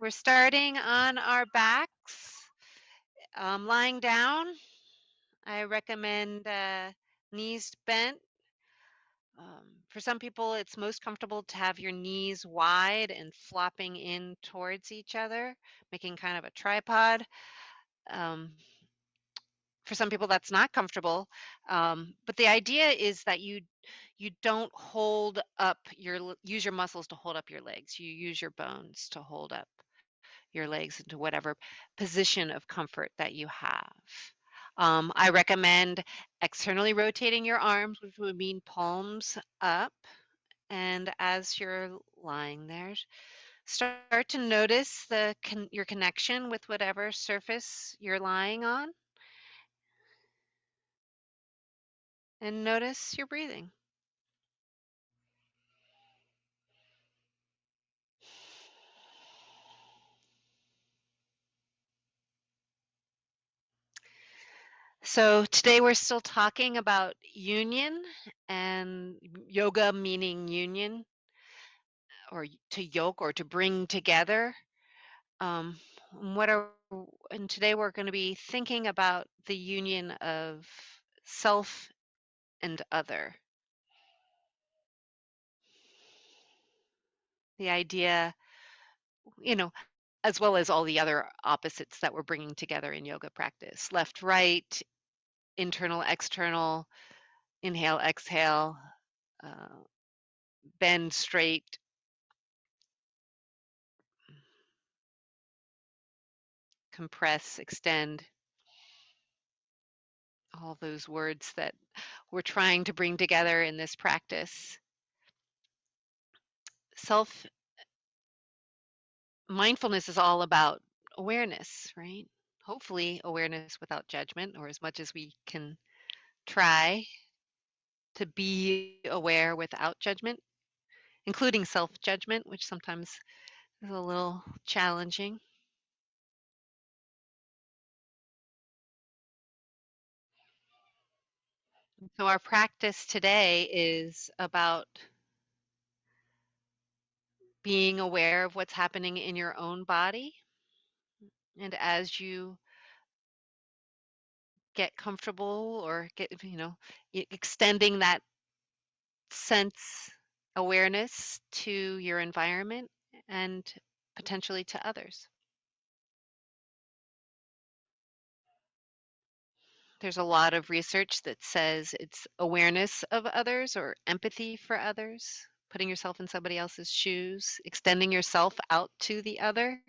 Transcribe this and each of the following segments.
We're starting on our backs, lying down. I recommend knees bent. For some people, it's most comfortable to have your knees wide and flopping in towards each other, making kind of a tripod. Um, for some people, that's not comfortable. But the idea is that you don't hold up use your muscles to hold up your legs. You use your bones to hold up your legs into whatever position of comfort that you have. I recommend externally rotating your arms, which would mean palms up. And as you're lying there, start to notice your connection with whatever surface you're lying on, and notice your breathing. So today we're still talking about union and yoga meaning union or to yoke or to bring together. Um, what are and today we're going to be thinking about the union of self and other. The idea, you know, as well as all the other opposites that we're bringing together in yoga practice. Left, right, internal, external, inhale, exhale, uh, bend straight, compress, extend, all those words that we're trying to bring together in this practice. Self mindfulness is all about awareness, right? Hopefully, awareness without judgment, or as much as we can try to be aware without judgment, including self judgment, which sometimes is a little challenging. So, our practice today is about being aware of what's happening in your own body. And as you get comfortable or extending that sense awareness to your environment and potentially to others. There's a lot of research that says it's awareness of others or empathy for others, putting yourself in somebody else's shoes, extending yourself out to the other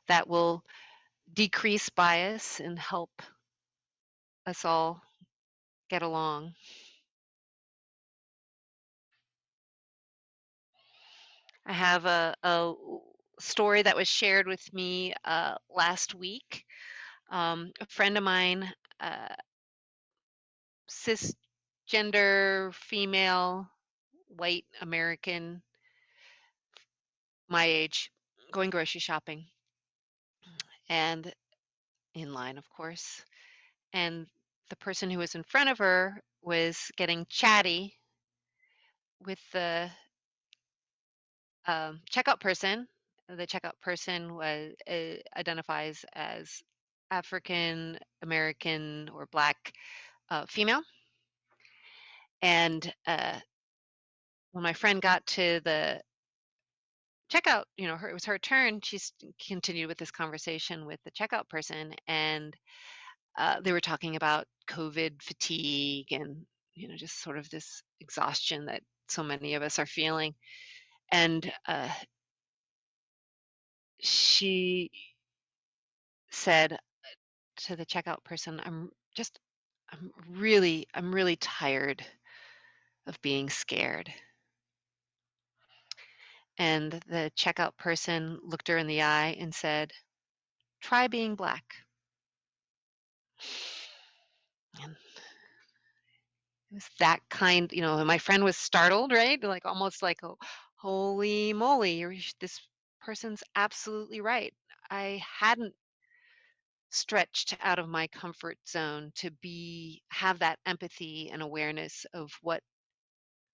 that will decrease bias and help us all get along. I have a story that was shared with me last week. A friend of mine, uh, cisgender, female, white American, my age, going grocery shopping and in line, of course. And the person who was in front of her was getting chatty with the checkout person. The checkout person identifies as African American or Black female. And when my friend got to the checkout, it was her turn. Continued with this conversation with the checkout person, and they were talking about COVID fatigue and just sort of this exhaustion that so many of us are feeling. And she said to the checkout person, I'm really tired of being scared." And the checkout person looked her in the eye and said, "Try being Black." And it was that kind, and my friend was startled, right? Like almost like, oh, holy moly, this person's absolutely right. I hadn't stretched out of my comfort zone to have that empathy and awareness of what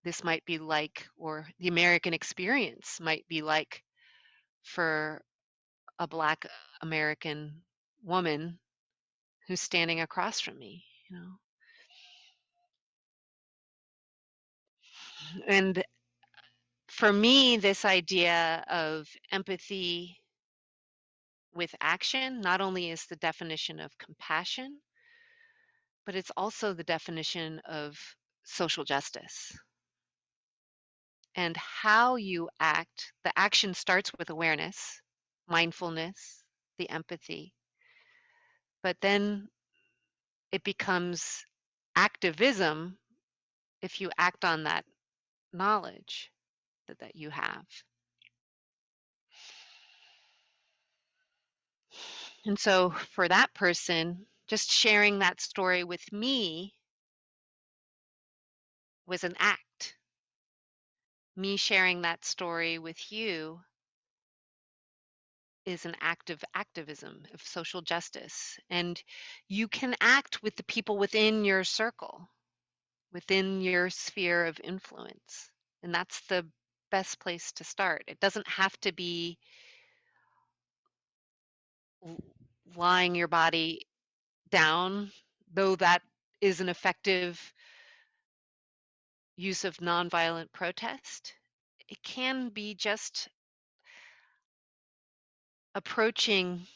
this might be like, or the American experience might be like for a Black American woman who's standing across from me, you know. And for me, this idea of empathy with action not only is the definition of compassion, but it's also the definition of social justice. And how you act, the action starts with awareness, mindfulness, the empathy, but then it becomes activism if you act on that knowledge that you have. And so for that person, just sharing that story with me was an act. Me sharing that story with you is an act of activism, of social justice. And you can act with the people within your circle, within your sphere of influence. And that's the best place to start. It doesn't have to be lying your body down, though that is an effective use of nonviolent protest. It can be just approaching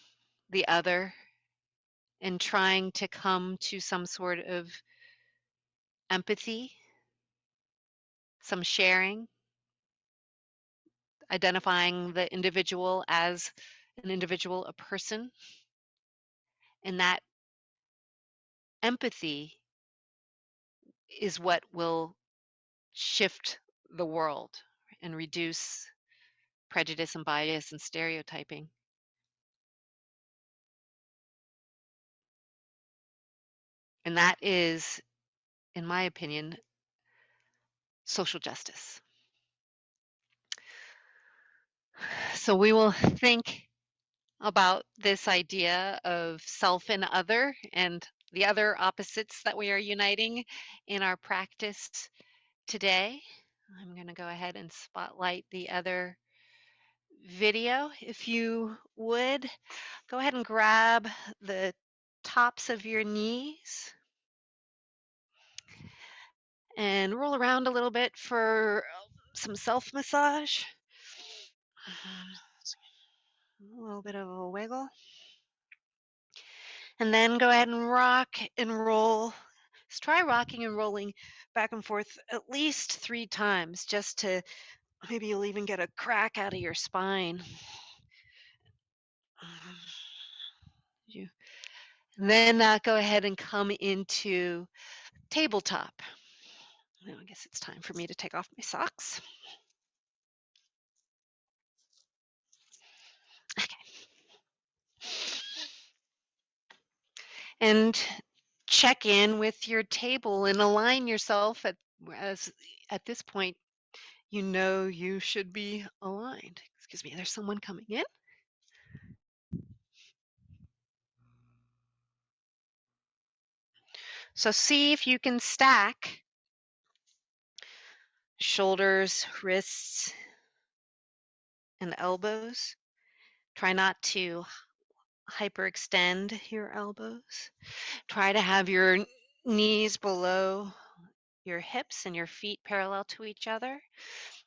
the other and trying to come to some sort of empathy, some sharing, identifying the individual as an individual, a person, and that empathy is what will shift the world and reduce prejudice and bias and stereotyping. And that is, in my opinion, social justice. So we will think about this idea of self and other and the other opposites that we are uniting in our practice today. I'm going to go ahead and spotlight the other video. If you would, go ahead and grab the tops of your knees and roll around a little bit for some self massage. A little bit of a wiggle. And then go ahead and rock and roll. Just try rocking and rolling back and forth at least 3 times just to maybe you'll even get a crack out of your spine. You, and then go ahead and come into tabletop. Now I guess it's time for me to take off my socks. Okay. And check in with your table and align yourself at this point you know you should be aligned. Excuse me, there's someone coming in. So see if you can stack shoulders, wrists, and elbows. Try not to hyperextend your elbows. Try to have your knees below your hips and your feet parallel to each other.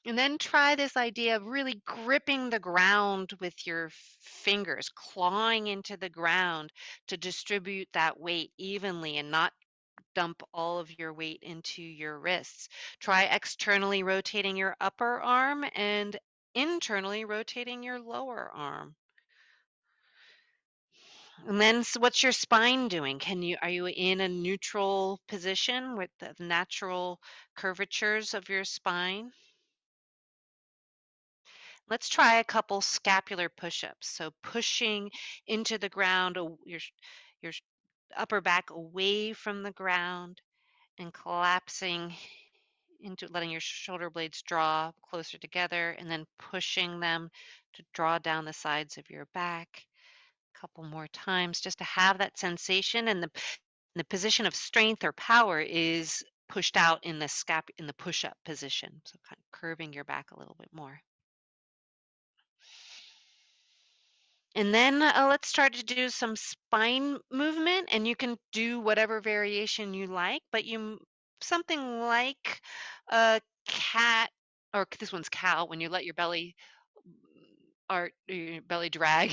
And then try this idea of really gripping the ground with your fingers, clawing into the ground to distribute that weight evenly and not dump all of your weight into your wrists. Try externally rotating your upper arm and internally rotating your lower arm. And then what's your spine doing? Are you in a neutral position with the natural curvatures of your spine? Let's try a couple scapular push-ups. So pushing into the ground, your upper back away from the ground and collapsing into letting your shoulder blades draw closer together and then pushing them to draw down the sides of your back. A couple more times just to have that sensation, and the position of strength or power is pushed out in the push-up position. So kind of curving your back a little bit more. And then let's start to do some spine movement, and you can do whatever variation you like, but something like a cat, or this one's cow, when you let your belly your belly drag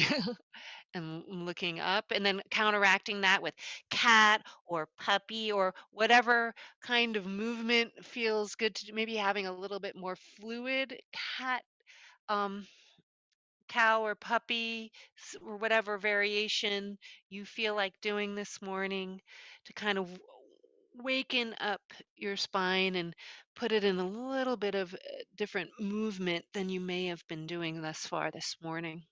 and looking up, and then counteracting that with cat or puppy or whatever kind of movement feels good to do. Maybe having a little bit more fluid cat. Um, Cow or puppy or whatever variation you feel like doing this morning to kind of waken up your spine and put it in a little bit of different movement than you may have been doing thus far this morning.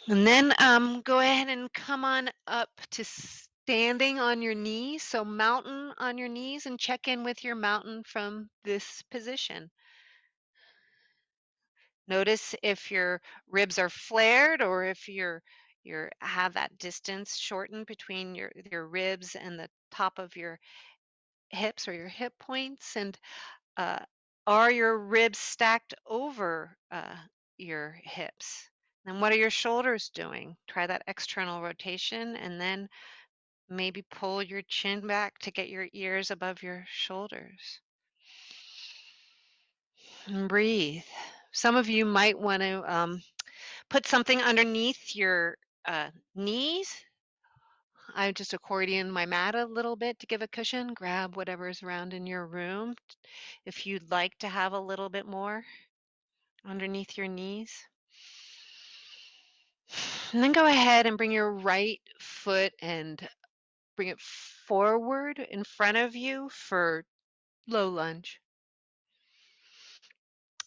And then go ahead and come on up to standing on your knees. So mountain on your knees, and check in with your mountain from this position. Notice if your ribs are flared or if you're have that distance shortened between your ribs and the top of your hips or your hip points, and uh, are your ribs stacked over your hips? And what are your shoulders doing? Try that external rotation, and then maybe pull your chin back to get your ears above your shoulders. And breathe. Some of you might want to put something underneath your knees. I just accordion my mat a little bit to give a cushion. Grab whatever's around in your room if you'd like to have a little bit more underneath your knees. And then go ahead and bring your right foot and bring it forward in front of you for low lunge.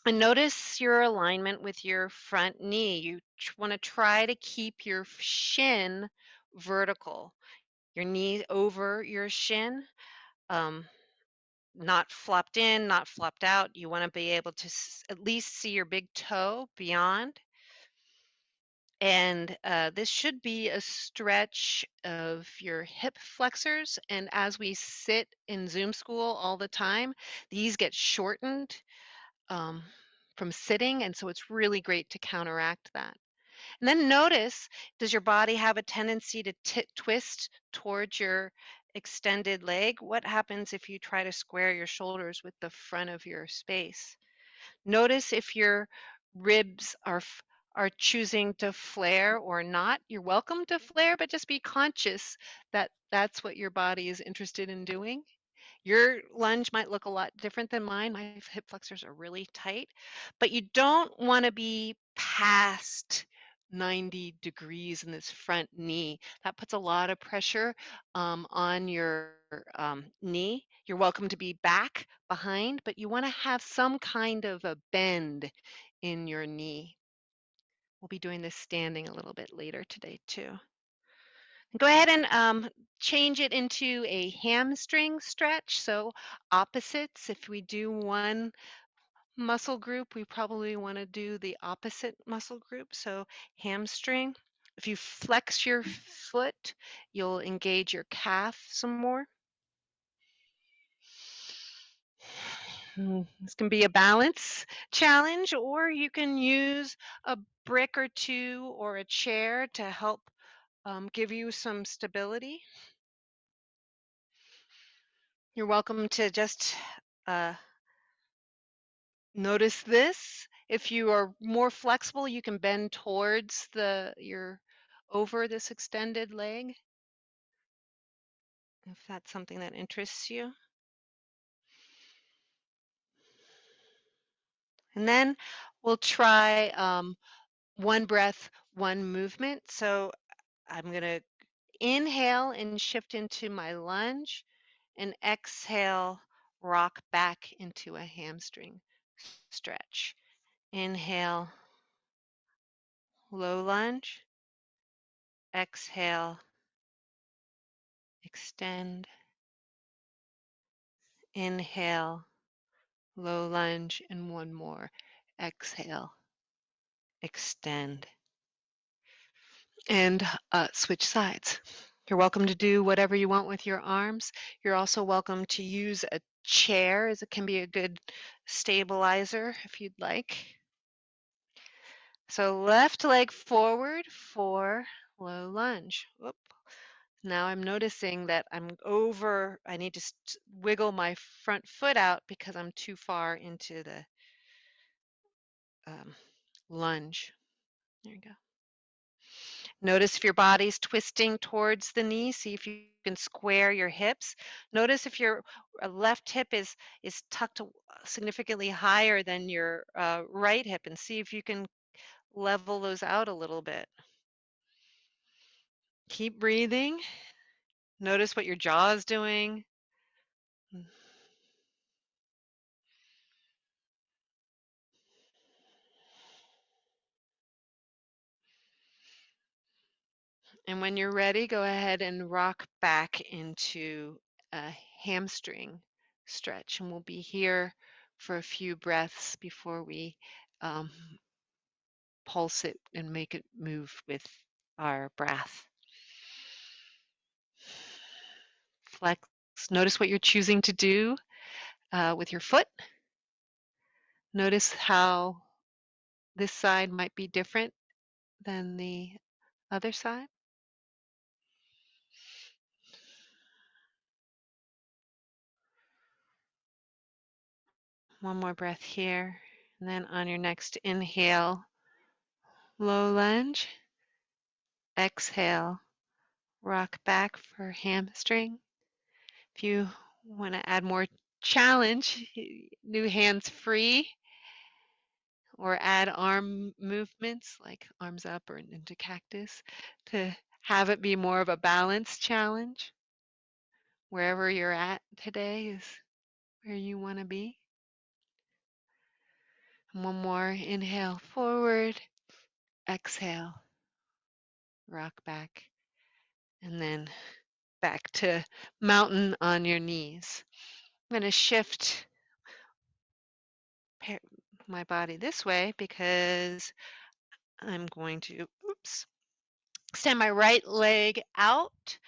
And notice your alignment with your front knee. You want to try to keep your shin vertical, your knee over your shin, um, not flopped in, not flopped out. You want to be able to at least see your big toe beyond. And this should be a stretch of your hip flexors. And as we sit in Zoom school all the time, these get shortened um, from sitting. And so it's really great to counteract that. And then notice, does your body have a tendency to twist towards your extended leg? What happens if you try to square your shoulders with the front of your space? Notice if your ribs are choosing to flare or not. You're welcome to flare, but just be conscious that that's what your body is interested in doing. Your lunge might look a lot different than mine. My hip flexors are really tight, but you don't want to be past 90 degrees in this front knee. That puts a lot of pressure on your knee. You're welcome to be back behind, but you want to have some kind of a bend in your knee. We'll be doing this standing a little bit later today too. Go ahead and change it into a hamstring stretch. So opposites, if we do one muscle group, we probably want to do the opposite muscle group. So hamstring. If you flex your foot, you'll engage your calf some more. This can be a balance challenge, or you can use a brick or two or a chair to help give you some stability. You're welcome to just notice this. If you are more flexible, you can bend towards your over this extended leg, if that's something that interests you. And then we'll try one breath, one movement. So I'm going to inhale and shift into my lunge, and exhale, rock back into a hamstring stretch. Inhale, low lunge. Exhale, extend. Inhale, low lunge, and one more. Exhale, extend. And switch sides. You're welcome to do whatever you want with your arms. You're also welcome to use a chair as it can be a good stabilizer if you'd like. So left leg forward for low lunge. Whoop. Now I'm noticing that I need to wiggle my front foot out because I'm too far into the um, lunge. There you go. Notice if your body's twisting towards the knee. See if you can square your hips. Notice if your left hip is tucked significantly higher than your right hip, and see if you can level those out a little bit. Keep breathing. Notice what your jaw is doing. And when you're ready, go ahead and rock back into a hamstring stretch. And we'll be here for a few breaths before we um, pulse it and make it move with our breath. Flex. Notice what you're choosing to do with your foot. Notice how this side might be different than the other side. One more breath here. And then on your next inhale, low lunge. Exhale, rock back for hamstring. If you want to add more challenge, new hands free, or add arm movements like arms up or into cactus to have it be more of a balance challenge. Wherever you're at today is where you want to be. And one more inhale forward, exhale, rock back, and then back to mountain on your knees. I'm going to shift my body this way because I'm going to, oops, stand my right leg out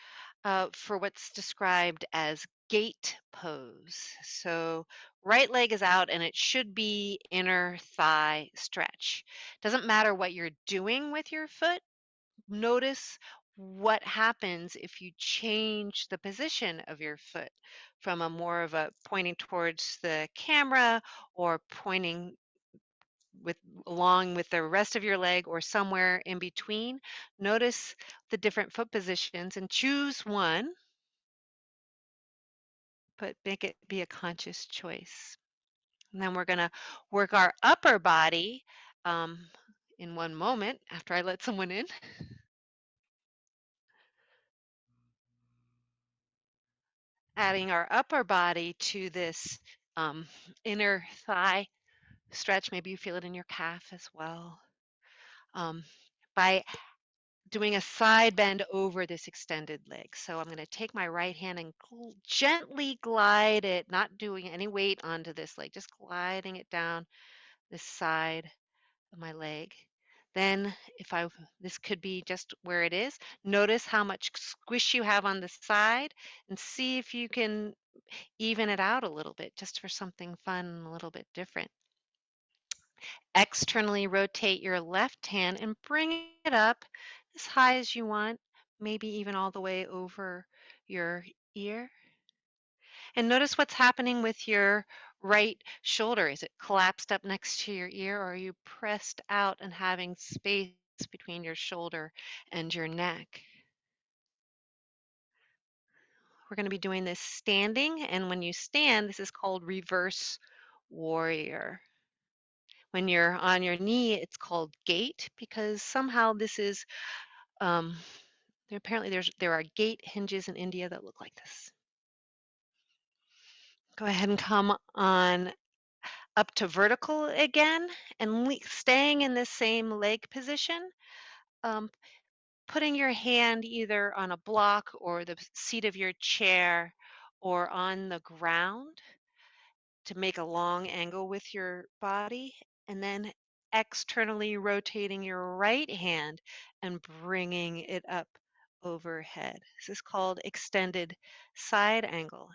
for what's described as gate pose. So right leg is out and it should be inner thigh stretch. Doesn't matter what you're doing with your foot. Notice what happens if you change the position of your foot from a more of a pointing towards the camera or pointing with along with the rest of your leg or somewhere in between. Notice the different foot positions and choose one, but make it be a conscious choice. And then we're going to work our upper body um, in one moment after I let someone in. Adding our upper body to this inner thigh stretch. Maybe you feel it in your calf as well. Um, by doing a side bend over this extended leg. So I'm going to take my right hand and gently glide it, not doing any weight onto this leg, just gliding it down this side of my leg. Then this could be just where it is. Notice how much squish you have on the side and see if you can even it out a little bit just for something fun, a little bit different. Externally rotate your left hand and bring it up as high as you want, maybe even all the way over your ear. And notice what's happening with your right shoulder. Is it collapsed up next to your ear, or are you pressed out and having space between your shoulder and your neck? We're going to be doing this standing, and when you stand, this is called reverse warrior. When you're on your knee, it's called gate because somehow this is apparently there are gate hinges in India that look like this. Go ahead and come on up to vertical again and staying in the same leg position. Um, putting your hand either on a block or the seat of your chair or on the ground to make a long angle with your body, and then externally rotating your right hand and bringing it up overhead. This is called extended side angle.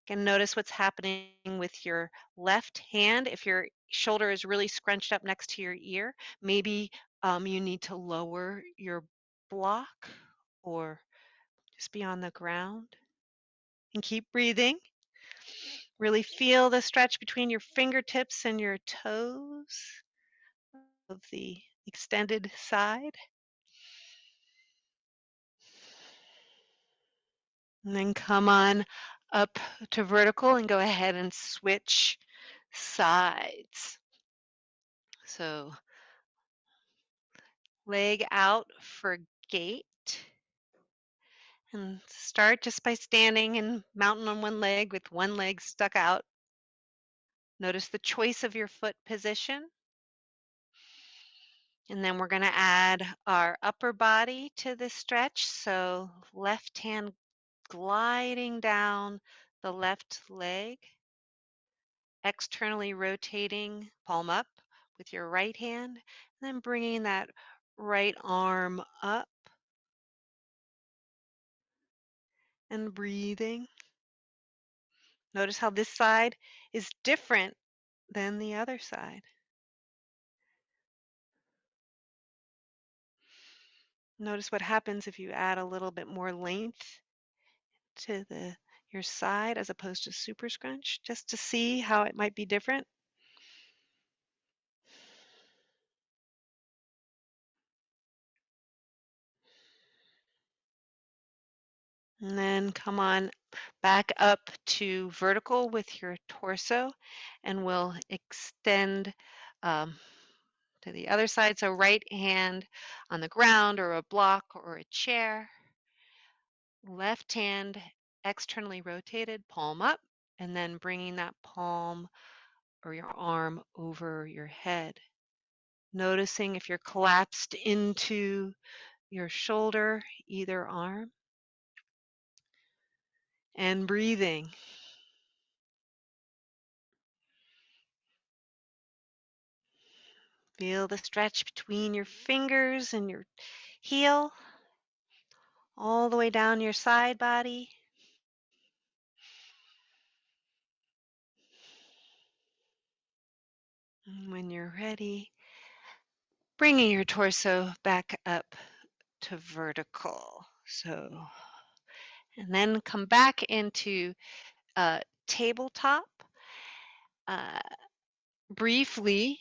Again, notice what's happening with your left hand. If your shoulder is really scrunched up next to your ear, maybe you need to lower your block or just be on the ground and keep breathing. Really feel the stretch between your fingertips and your toes of the extended side. And then come on up to vertical and go ahead and switch sides. So leg out for gate. And start just by standing and mounting on one leg with one leg stuck out. Notice the choice of your foot position. And then we're going to add our upper body to this stretch. So left hand gliding down the left leg, externally rotating palm up with your right hand, and then bringing that right arm up and breathing. Notice how this side is different than the other side. Notice what happens if you add a little bit more length to your side as opposed to super scrunch, just to see how it might be different. And then come on back up to vertical with your torso, and we'll extend to the other side. So right hand on the ground or a block or a chair. Left hand externally rotated, palm up, and then bringing that palm or your arm over your head. Noticing if you're collapsed into your shoulder, either arm, and breathing. Feel the stretch between your fingers and your heel, all the way down your side body. And when you're ready, bringing your torso back up to vertical. So, and then come back into tabletop uh, briefly.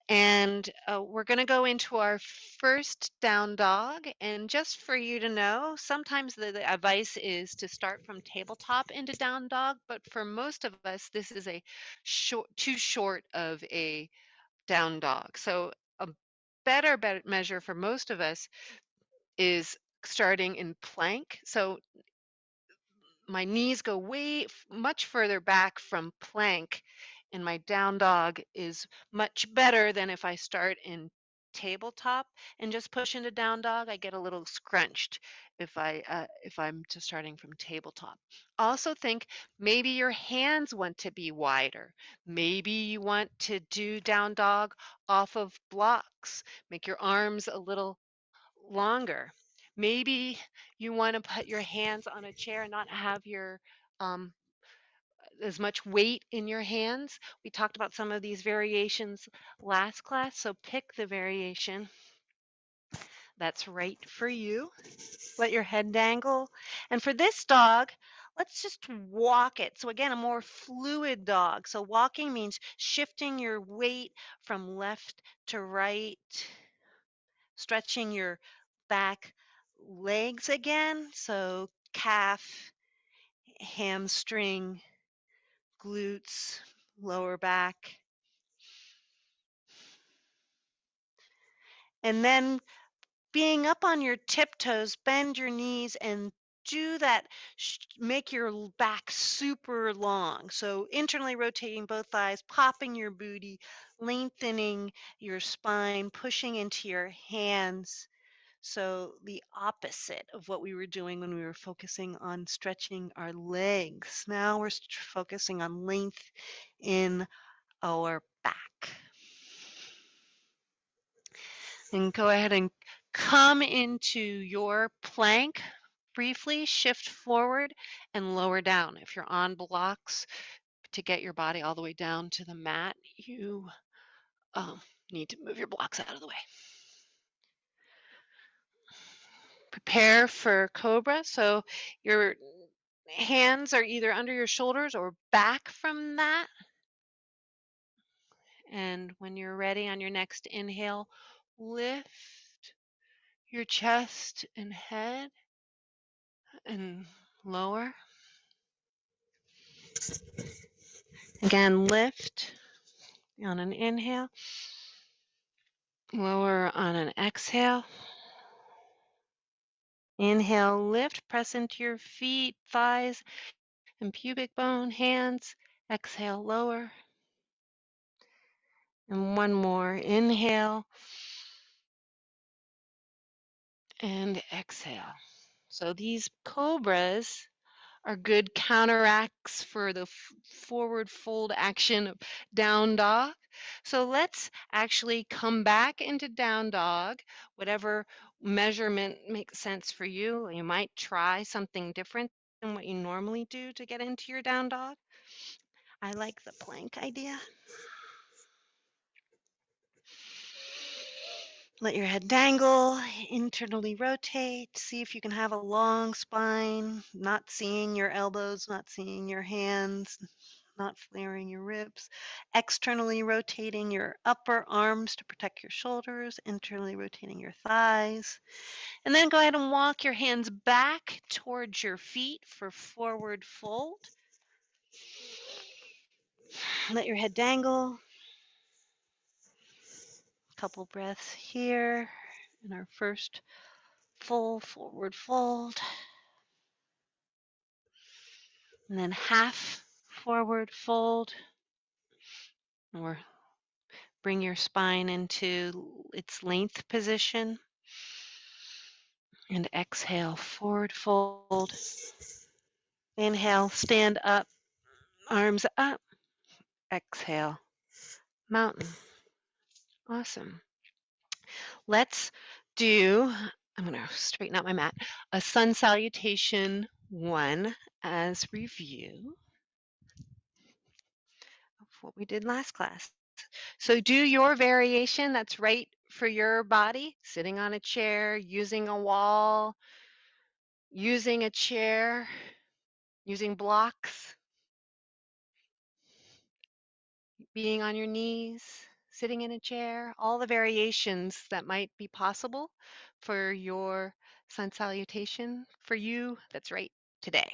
And we're going to go into our first down dog. And just for you to know, sometimes the advice is to start from tabletop into down dog, but for most of us, this is a too short of a down dog. So a better measure for most of us is starting in plank. So my knees go much further back from plank, and my down dog is much better than if I start in tabletop and just push into down dog. I get a little scrunched if I'm just starting from tabletop. Also think maybe your hands want to be wider. Maybe you want to do down dog off of blocks. Make your arms a little longer. Maybe you want to put your hands on a chair and not have your um, as much weight in your hands. We talked about some of these variations last class, so pick the variation that's right for you. Let your head dangle. And for this dog, let's just walk it. So again, a more fluid dog. So walking means shifting your weight from left to right, stretching your back legs again. So calf, hamstring, glutes, lower back. And then being up on your tiptoes, bend your knees and do that, make your back super long. So internally rotating both thighs, popping your booty, lengthening your spine, pushing into your hands. So the opposite of what we were doing when we were focusing on stretching our legs. Now we're focusing on length in our back. And go ahead and Come into your plank, briefly shift forward and lower down. If you're on blocks to get your body all the way down to the mat, you um, need to move your blocks out of the way. Prepare for cobra. So your hands are either under your shoulders or back from that. And when you're ready on your next inhale, lift your chest and head and lower. Again, lift on an inhale, lower on an exhale. Inhale, lift, press into your feet, thighs, and pubic bone, hands. Exhale, lower. And one more. Inhale and exhale. So these cobras are good counteracts for the forward fold action of down dog. So let's actually come back into down dog, whatever measurement makes sense for you. You might try something different than what you normally do to get into your down dog. I like the plank idea. Let your head dangle, internally rotate, see if you can have a long spine, not seeing your elbows, not seeing your hands, not flaring your ribs. Externally rotating your upper arms to protect your shoulders, internally rotating your thighs. And then go ahead and walk your hands back towards your feet for forward fold. Let your head dangle. Couple breaths here in our first full forward fold. And then half forward fold, or bring your spine into its length position. And exhale, forward fold. Inhale, stand up, arms up. Exhale, mountain. Awesome. Let's do, I'm going to straighten out my mat, a sun salutation 1 as review of what we did last class. So do your variation that's right for your body, sitting on a chair, using a wall, using a chair, using blocks, being on your knees, sitting in a chair, all the variations that might be possible for your sun salutation for you that's right today.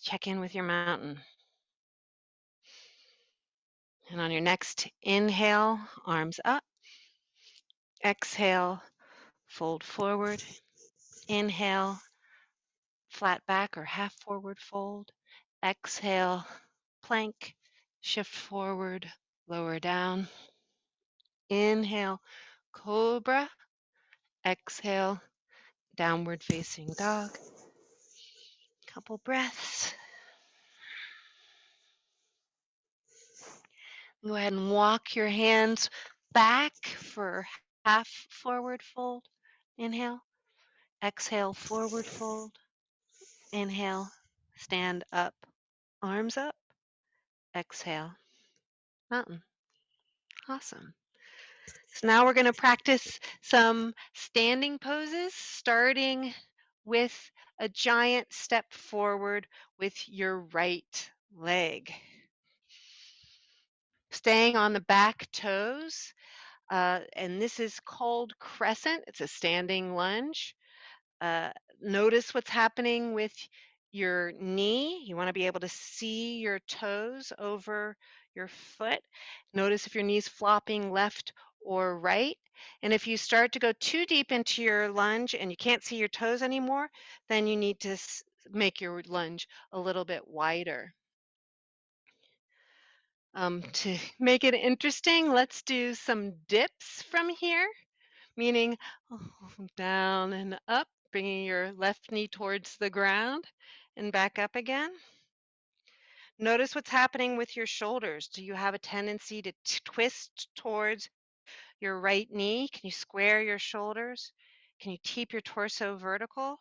Check in with your mountain. And on your next inhale, arms up. Exhale, fold forward. Inhale, flat back or half forward fold. Exhale, plank, shift forward, lower down. Inhale, cobra. Exhale, downward facing dog. Couple breaths. Go ahead and walk your hands back for half forward fold. Inhale. Exhale, forward fold. Inhale, stand up, arms up. Exhale, mountain. Awesome. So now we're going to practice some standing poses, starting with a giant step forward with your right leg. Staying on the back toes, and this is called crescent. It's a standing lunge. Notice what's happening with your knee. You want to be able to see your toes over your foot. Notice if your knee's flopping left or right. And if you start to go too deep into your lunge and you can't see your toes anymore, then you need to make your lunge a little bit wider. To make it interesting, let's do some dips from here, meaning down and up, bringing your left knee towards the ground and back up again. Notice what's happening with your shoulders. Do you have a tendency to twist towards your right knee? Can you square your shoulders? Can you keep your torso vertical?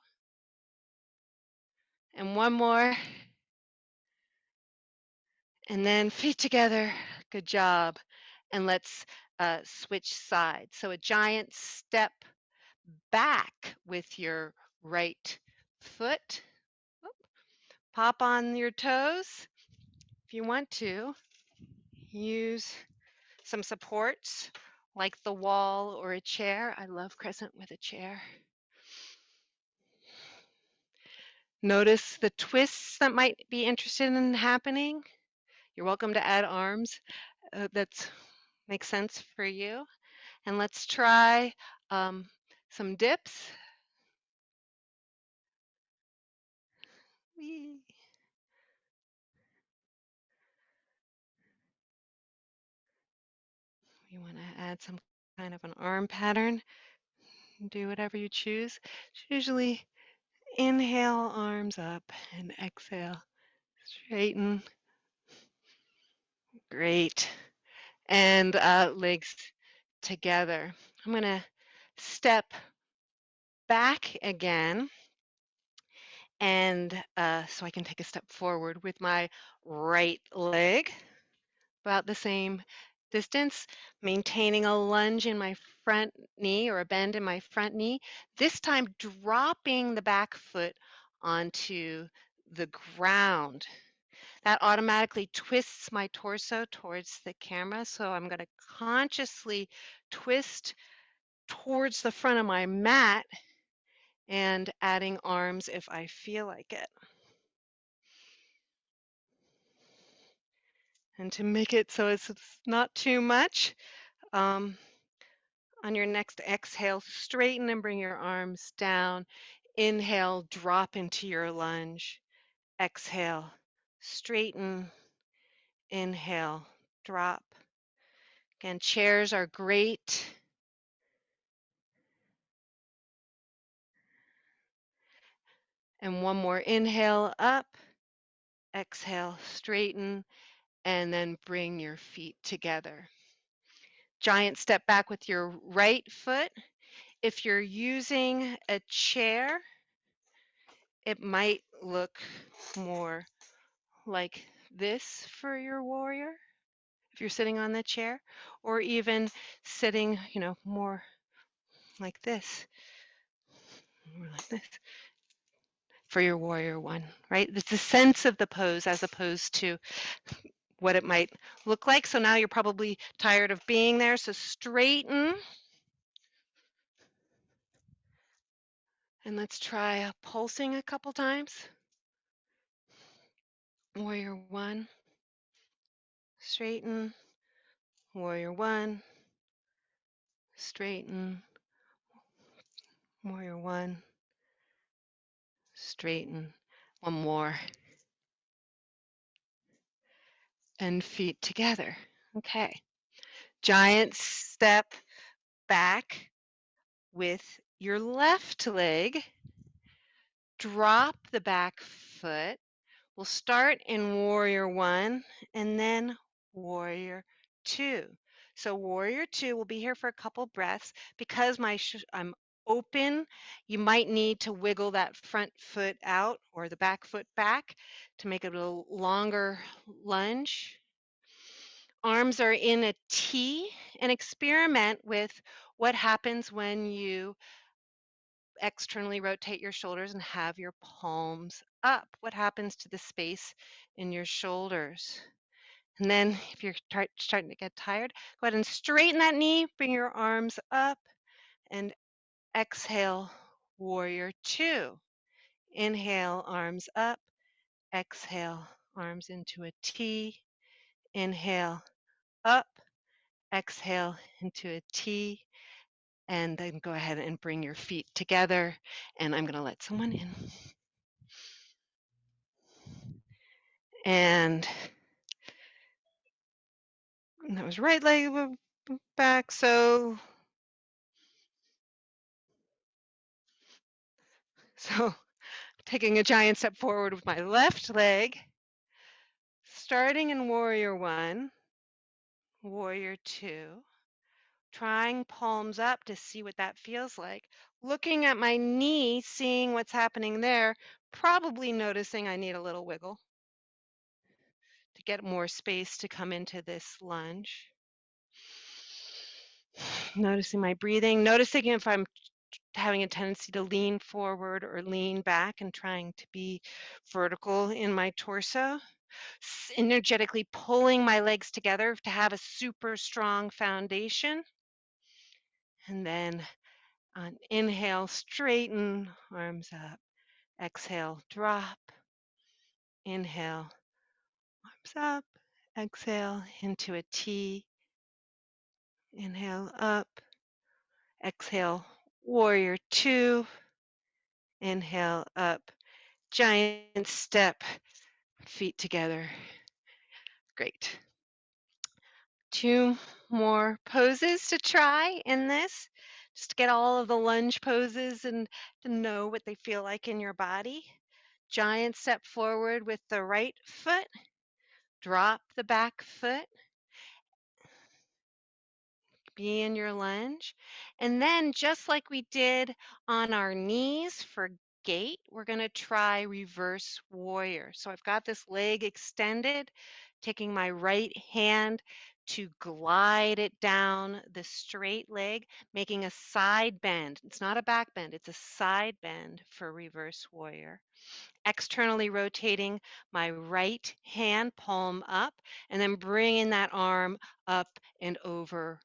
And one more. And then feet together. Good job. And let's switch sides. So a giant step back with your right foot. Pop on your toes. If you want to, use some supports like the wall or a chair. I love crescent with a chair. Notice the twists that might be interested in happening. You're welcome to add arms. That makes sense for you. And let's try some dips. Whee. You want to add some kind of an arm pattern. Do whatever you choose. Usually inhale, arms up, and exhale, straighten. Great. And legs together. I'm going to step back again, and so I can take a step forward with my right leg, about the same distance, maintaining a lunge in my front knee or a bend in my front knee, this time dropping the back foot onto the ground. That automatically twists my torso towards the camera, so I'm going to consciously twist towards the front of my mat and adding arms if I feel like it. And to make it so it's not too much, on your next exhale, straighten and bring your arms down. Inhale, drop into your lunge. Exhale, straighten. Inhale, drop. Again, chairs are great. And one more inhale up. Exhale, straighten, and then bring your feet together. Giant step back with your right foot. If you're using a chair, it might look more like this for your warrior, if you're sitting on the chair, or even sitting, more like this, more like this for your warrior one, right? It's the sense of the pose as opposed to what it might look like. So now you're probably tired of being there, so straighten. And let's try pulsing a couple times. Warrior one, straighten. Warrior one, straighten. Warrior one, straighten. One more. And feet together. Okay. Giant step back with your left leg. Drop the back foot. We'll start in warrior one and then warrior two. So warrior two will be here for a couple breaths. Because I'm open, you might need to wiggle that front foot out or the back foot back to make it a little longer lunge. Arms are in a T, and experiment with what happens when you externally rotate your shoulders and have your palms up. What happens to the space in your shoulders? And then if you're starting to get tired, go ahead and straighten that knee, bring your arms up, and exhale, warrior two. Inhale, arms up. Exhale, arms into a T. Inhale, up. Exhale into a T. And then go ahead and bring your feet together. And I'm going to let someone in. And that was right leg back. So taking a giant step forward with my left leg, starting in warrior one, warrior two, trying palms up to see what that feels like. Looking at my knee, seeing what's happening there, probably noticing I need a little wiggle to get more space to come into this lunge. Noticing my breathing, noticing if I'm having a tendency to lean forward or lean back and trying to be vertical in my torso. Energetically pulling my legs together to have a super strong foundation. And then on inhale, straighten, arms up. Exhale, drop. Inhale, arms up. Exhale into a T. Inhale up. Exhale, warrior two. Inhale up. Giant step, feet together. Great. Two more poses to try in this. Just to get all of the lunge poses and to know what they feel like in your body. Giant step forward with the right foot. Drop the back foot. Be in your lunge. And then just like we did on our knees for gait, we're going to try reverse warrior. So I've got this leg extended, taking my right hand to glide it down the straight leg, making a side bend. It's not a back bend, it's a side bend for reverse warrior. Externally rotating my right hand, palm up, and then bringing that arm up and over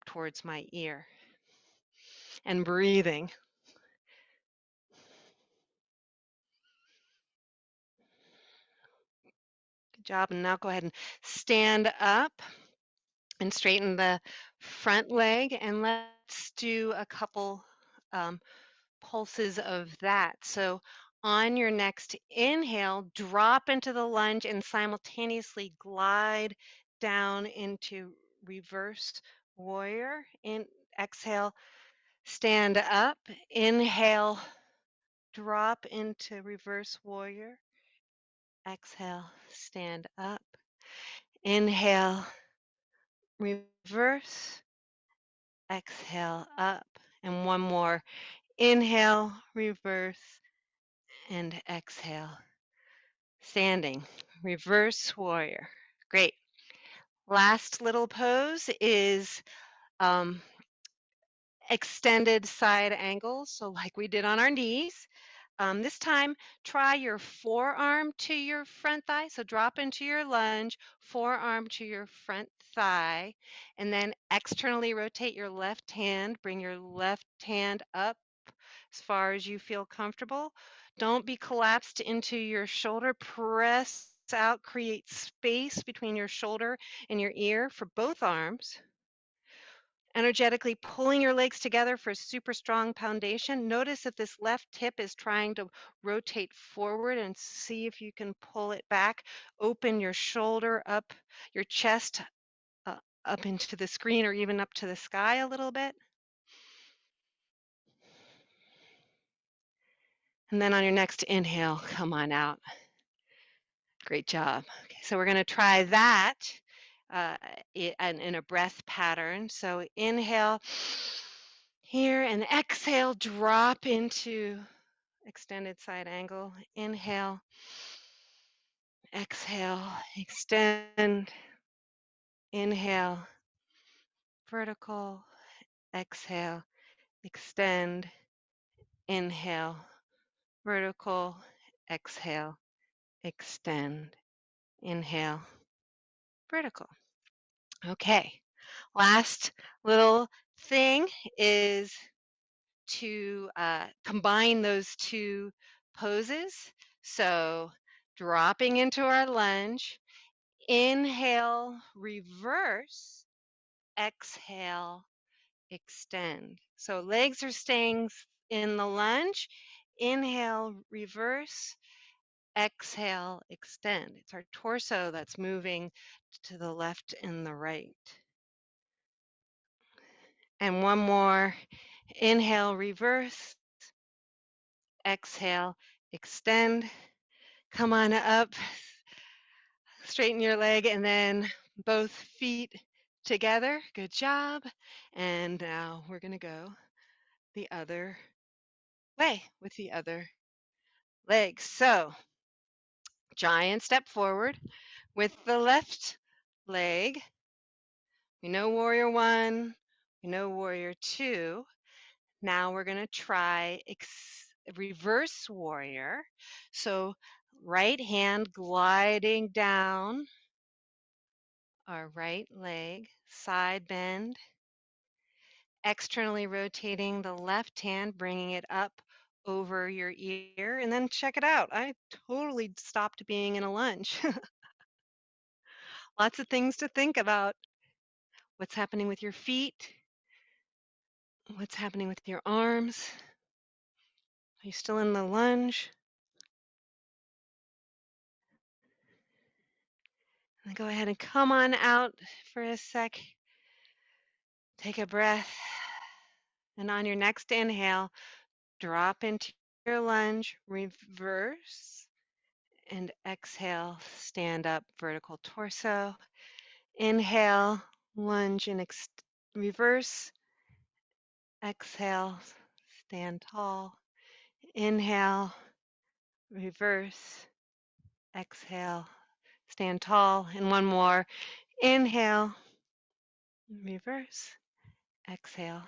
towards my ear and breathing. Good job. And now go ahead and stand up and straighten the front leg. And let's do a couple pulses of that. So on your next inhale, drop into the lunge and simultaneously glide down into reverse warrior. In exhale, stand up. Inhale, drop into reverse warrior. Exhale, stand up. Inhale, reverse. Exhale, up. And one more. Inhale, reverse, and exhale. Standing, reverse warrior. Great. Last little pose is extended side angles. So like we did on our knees. This time, try your forearm to your front thigh. So drop into your lunge, forearm to your front thigh, and then externally rotate your left hand. Bring your left hand up as far as you feel comfortable. Don't be collapsed into your shoulder. Press out, create space between your shoulder and your ear for both arms. Energetically pulling your legs together for a super strong foundation. Notice if this left hip is trying to rotate forward and see if you can pull it back. Open your shoulder up, your chest up into the screen or even up to the sky a little bit. And then on your next inhale, come on out. Great job. Okay, so we're going to try that in a breath pattern. So inhale here and exhale, drop into extended side angle. Inhale, exhale, extend. Inhale, vertical. Exhale, extend. Inhale, vertical. Exhale, extend. Inhale, vertical. Okay, last little thing is to combine those two poses. So dropping into our lunge, inhale, reverse, exhale, extend. So legs are staying in the lunge, inhale, reverse, exhale, extend. It's our torso that's moving to the left and the right. And one more. Inhale, reverse. Exhale, extend. Come on up. Straighten your leg and then both feet together. Good job. And now we're going to go the other way with the other leg. So, giant step forward with the left leg. We know warrior one, we know warrior two. Now we're going to try reverse warrior. So, right hand gliding down our right leg, side bend, externally rotating the left hand, bringing it up over your ear, and then check it out. I totally stopped being in a lunge. Lots of things to think about. What's happening with your feet? What's happening with your arms? Are you still in the lunge? And go ahead and come on out for a sec. Take a breath. And on your next inhale, drop into your lunge, reverse, and exhale, stand up, vertical torso. Inhale, lunge and reverse. Exhale, stand tall. Inhale, reverse. Exhale, stand tall. And one more. Inhale, reverse. Exhale,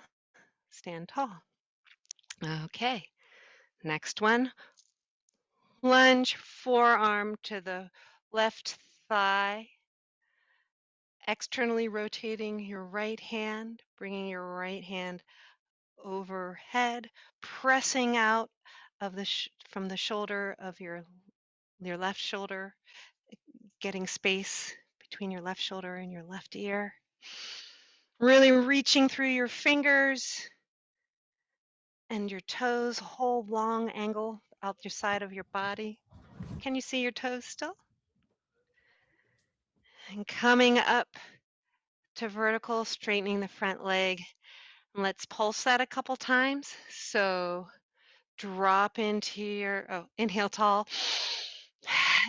stand tall. Okay, next one. Lunge, forearm to the left thigh, externally rotating your right hand, bringing your right hand overhead, pressing out of from the shoulder of your left shoulder, getting space between your left shoulder and your left ear. Really reaching through your fingers and your toes, whole long angle out your side of your body. Can you see your toes still? And coming up to vertical, straightening the front leg. And let's pulse that a couple times. So drop into your, inhale tall.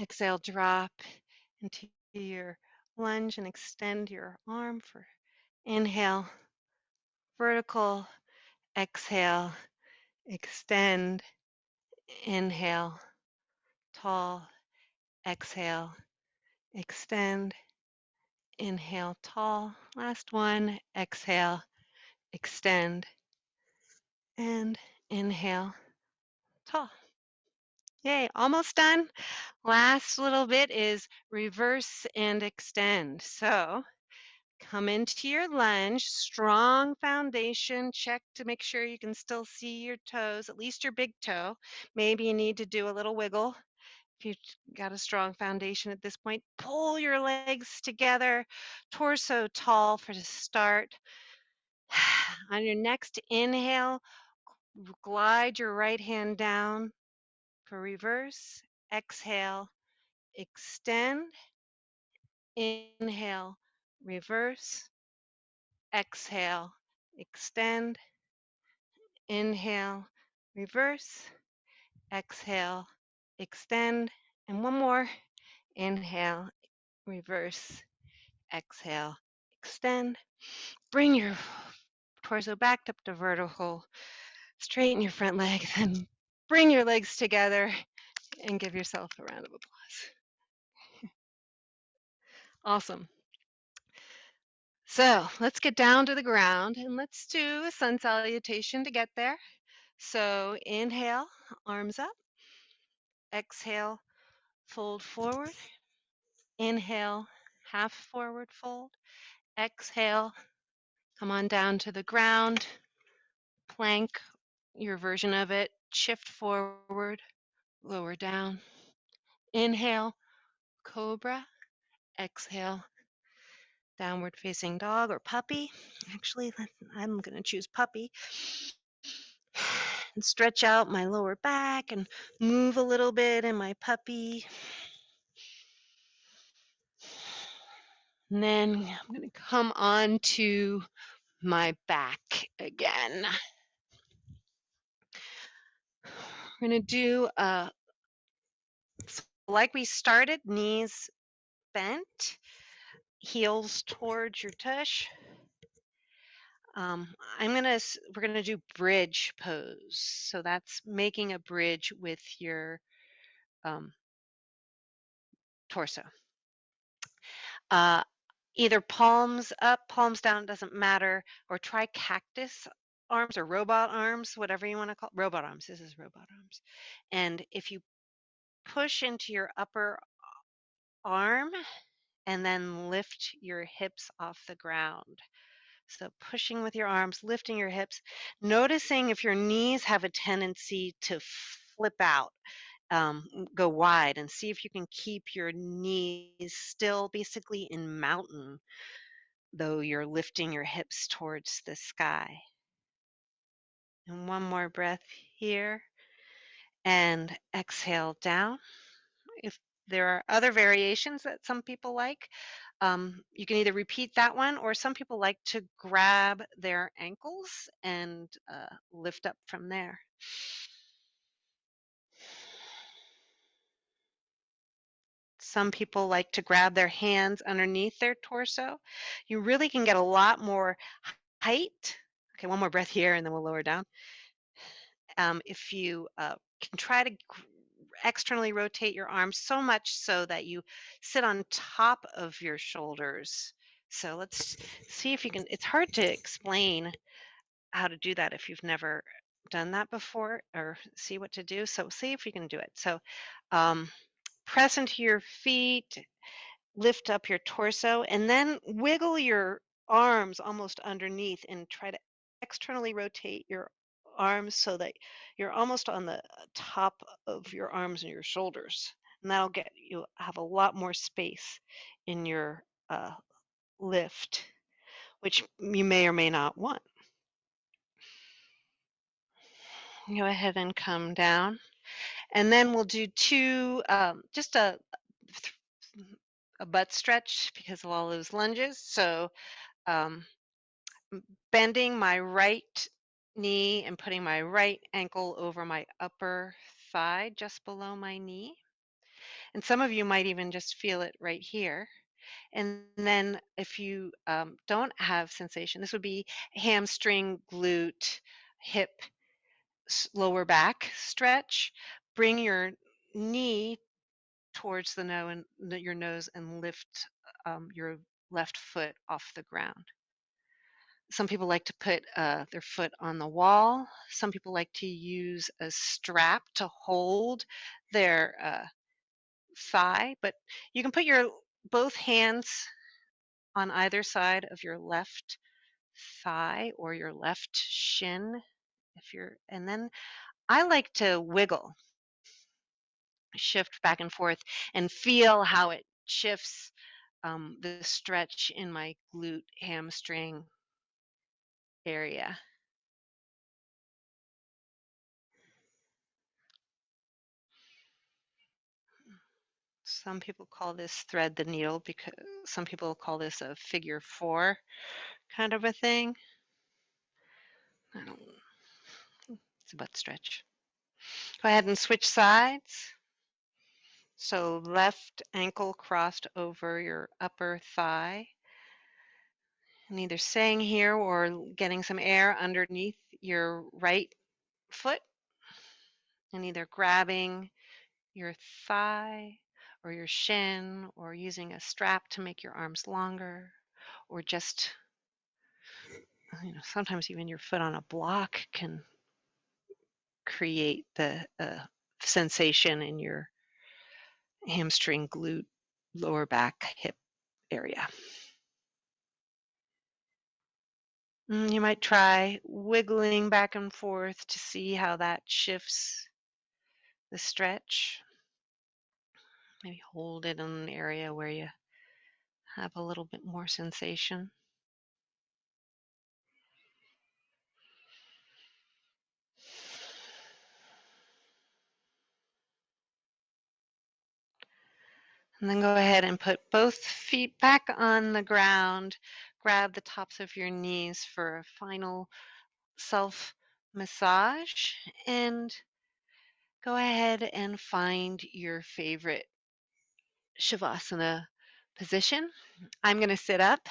Exhale, drop into your lunge and extend your arm for inhale, vertical, exhale, extend, inhale, tall, exhale, extend, inhale, tall. Last one, exhale, extend, and inhale, tall. Yay, almost done. Last little bit is reverse and extend. So come into your lunge, strong foundation, check to make sure you can still see your toes, at least your big toe. Maybe you need to do a little wiggle. If you've got a strong foundation at this point, pull your legs together, torso tall for the start. On your next inhale, glide your right hand down for reverse. Exhale, extend. Inhale, reverse. Exhale, extend. Inhale, reverse. Exhale, extend. And one more. Inhale, reverse. Exhale, extend. Bring your torso back up to vertical. Straighten your front leg, then bring your legs together and give yourself a round of applause. Awesome. So let's get down to the ground and let's do a sun salutation to get there. So inhale, arms up. Exhale, fold forward. Inhale, half forward fold. Exhale, come on down to the ground. Plank, your version of it. Shift forward, lower down. Inhale, cobra. Exhale, downward facing dog or puppy. Actually, I'm going to choose puppy. And stretch out my lower back and move a little bit in my puppy. And then I'm going to come on to my back again. We're going to do like we started, knees bent. heels towards your tush. Um, we're gonna do bridge pose. So that's making a bridge with your um, torso. Uh, Either palms up, palms down, doesn't matter, or try cactus arms or robot arms, whatever you want to call robot arms. This is robot arms. And if you push into your upper arm and then lift your hips off the ground. So pushing with your arms, lifting your hips, noticing if your knees have a tendency to flip out, go wide, and see if you can keep your knees still basically in mountain, though you're lifting your hips towards the sky. And one more breath here and exhale down. If there are other variations that some people like, you can either repeat that one, or some people like to grab their ankles and lift up from there. Some people like to grab their hands underneath their torso. You really can get a lot more height. Okay, one more breath here and then we'll lower down. If you can try to externally rotate your arms so much so that you sit on top of your shoulders. So let's see if you can. It's hard to explain how to do that if you've never done that before or see what to do. So see if you can do it. So um, press into your feet, lift up your torso, and then wiggle your arms almost underneath and try to externally rotate your arms so that you're almost on the top of your arms and your shoulders. And that'll get you have a lot more space in your lift, which you may or may not want. Go ahead and come down. And then we'll do two, just a butt stretch because of all those lunges. So um, bending my right knee and putting my right ankle over my upper thigh just below my knee. And some of you might even just feel it right here. And then if you don't have sensation, this would be hamstring, glute, hip, lower back stretch. Bring your knee towards your nose and lift your left foot off the ground. Some people like to put their foot on the wall. Some people like to use a strap to hold their thigh, but you can put your both hands on either side of your left thigh or your left shin and then I like to wiggle, shift back and forth and feel how it shifts the stretch in my glute hamstring area. Some people call this thread the needle because some people call this a figure four kind of a thing. I don't, it's a butt stretch. Go ahead and switch sides. So left ankle crossed over your upper thigh. And either staying here or getting some air underneath your right foot and either grabbing your thigh or your shin or using a strap to make your arms longer or just sometimes even your foot on a block can create the sensation in your hamstring, glute, lower back, hip area. You might try wiggling back and forth to see how that shifts the stretch. Maybe hold it in an area where you have a little bit more sensation. And then go ahead and put both feet back on the ground. Grab the tops of your knees for a final self massage and go ahead and find your favorite Shavasana position. I'm going to sit up.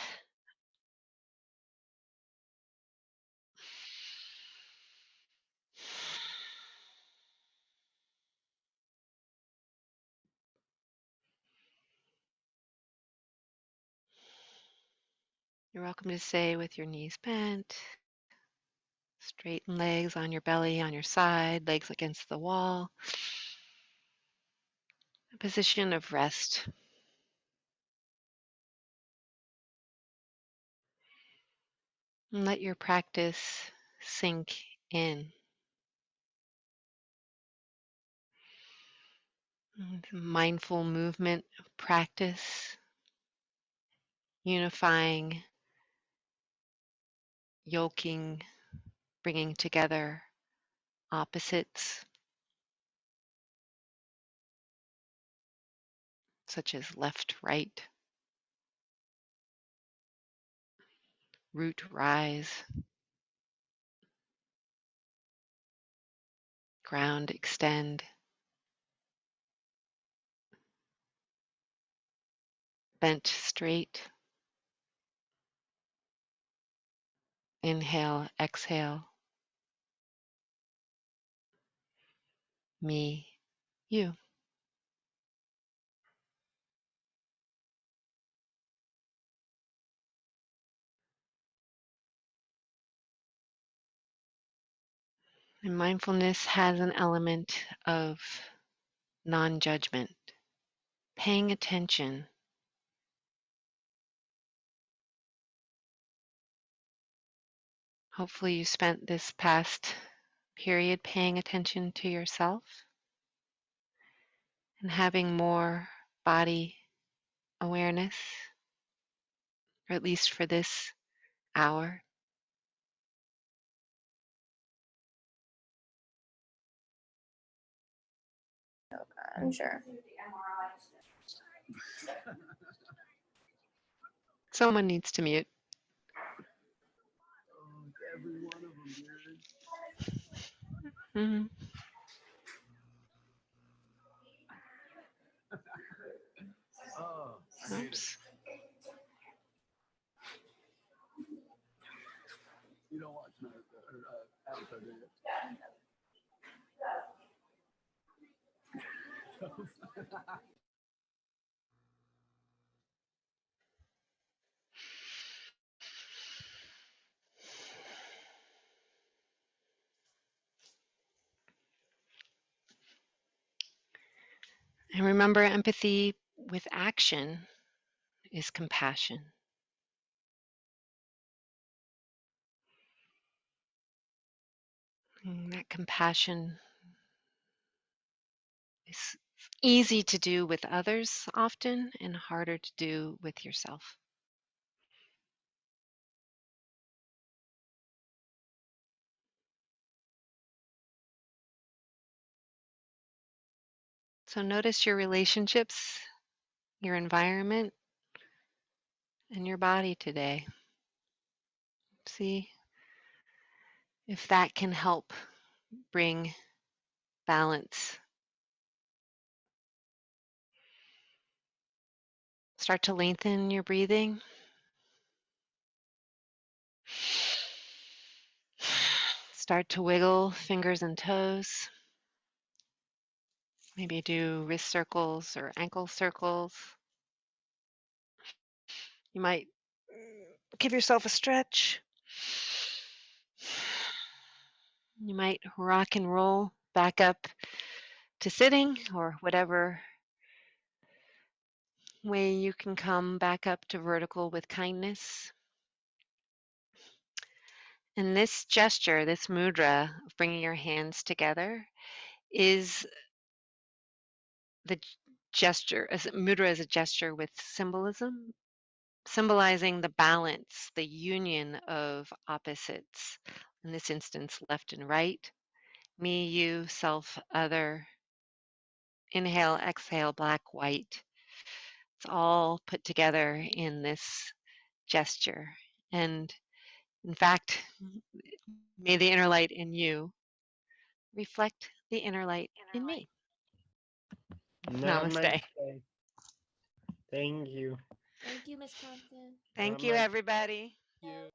You're welcome to stay with your knees bent, straighten legs on your belly, on your side, legs against the wall. A position of rest. And let your practice sink in. Mindful movement practice, unifying, yoking, bringing together opposites, such as left, right, root, rise, ground, extend, bent, straight. Inhale, exhale. Me, you. And mindfulness has an element of non-judgment, paying attention. Hopefully you spent this past period paying attention to yourself and having more body awareness, or at least for this hour. I'm sure. Someone needs to mute. Every one of them, dude. Mm-hmm. Oh, Oops. you don't watch Naruto or Avatar, do you? And remember, empathy with action is compassion. And that compassion is easy to do with others often and harder to do with yourself. So notice your relationships, your environment, and your body today. See if that can help bring balance. Start to lengthen your breathing. Start to wiggle fingers and toes. Maybe do wrist circles or ankle circles. You might give yourself a stretch. You might rock and roll back up to sitting or whatever way you can come back up to vertical with kindness. And this gesture, this mudra of bringing your hands together is the gesture, as mudra is a gesture with symbolism, symbolizing the balance, the union of opposites. In this instance, left and right, me, you, self, other. Inhale, exhale, black, white. It's all put together in this gesture. And in fact, may the inner light in you reflect the inner light in me. Namaste. Namaste. Thank you. Thank you, Miss Compton. Thank Have a you, nice everybody. you.